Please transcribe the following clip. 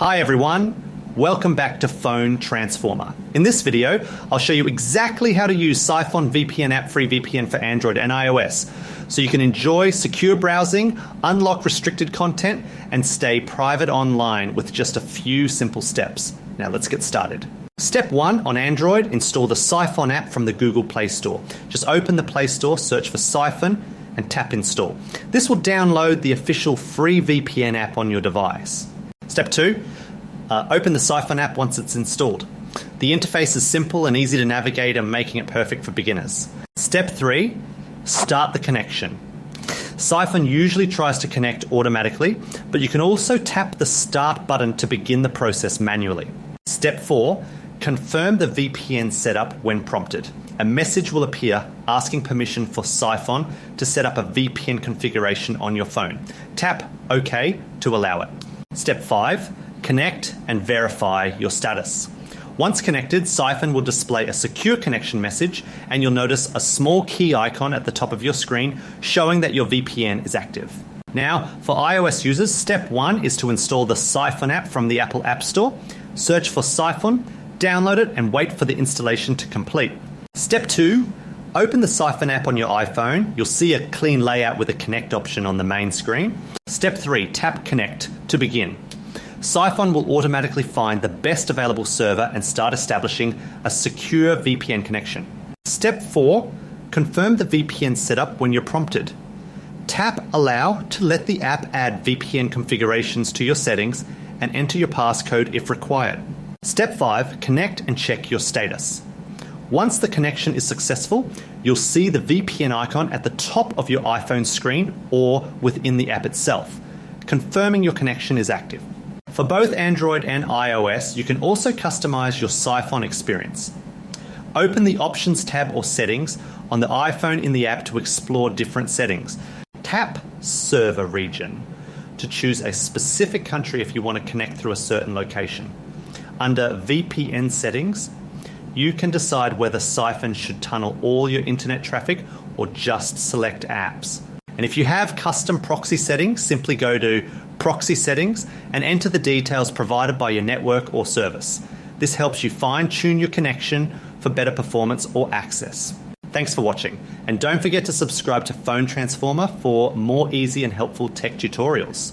Hi everyone, welcome back to Phone Transformer. In this video, I'll show you exactly how to use Psiphon VPN app free VPN for Android and iOS so you can enjoy secure browsing, unlock restricted content, and stay private online with just a few simple steps. Now let's get started. Step 1 on Android, install the Psiphon app from the Google Play Store. Just open the Play Store, search for Psiphon, and tap install. This will download the official free VPN app on your device. Step 2, open the Psiphon app once it's installed. The interface is simple and easy to navigate and making it perfect for beginners. Step 3, start the connection. Psiphon usually tries to connect automatically, but you can also tap the start button to begin the process manually. Step 4, confirm the VPN setup when prompted. A message will appear asking permission for Psiphon to set up a VPN configuration on your phone. Tap OK to allow it. Step 5, connect and verify your status. Once connected, Psiphon will display a secure connection message and you'll notice a small key icon at the top of your screen showing that your VPN is active. Now, for iOS users, step 1 is to install the Psiphon app from the Apple App Store. Search for Psiphon, download it, and wait for the installation to complete. Step 2, open the Psiphon app on your iPhone. You'll see a clean layout with a connect option on the main screen. Step 3, tap connect to begin. Psiphon will automatically find the best available server and start establishing a secure VPN connection. Step 4, confirm the VPN setup when you're prompted. Tap allow to let the app add VPN configurations to your settings and enter your passcode if required. Step 5, connect and check your status. Once the connection is successful, you'll see the VPN icon at the top of your iPhone screen or within the app itself, confirming your connection is active. For both Android and iOS, you can also customize your Psiphon experience. Open the Options tab or Settings on the iPhone in the app to explore different settings. Tap Server Region to choose a specific country if you want to connect through a certain location. Under VPN settings, you can decide whether Psiphon should tunnel all your internet traffic or just select apps. And if you have custom proxy settings, simply go to Proxy Settings and enter the details provided by your network or service. This helps you fine-tune your connection for better performance or access. Thanks for watching, and don't forget to subscribe to Phone Transformer for more easy and helpful tech tutorials.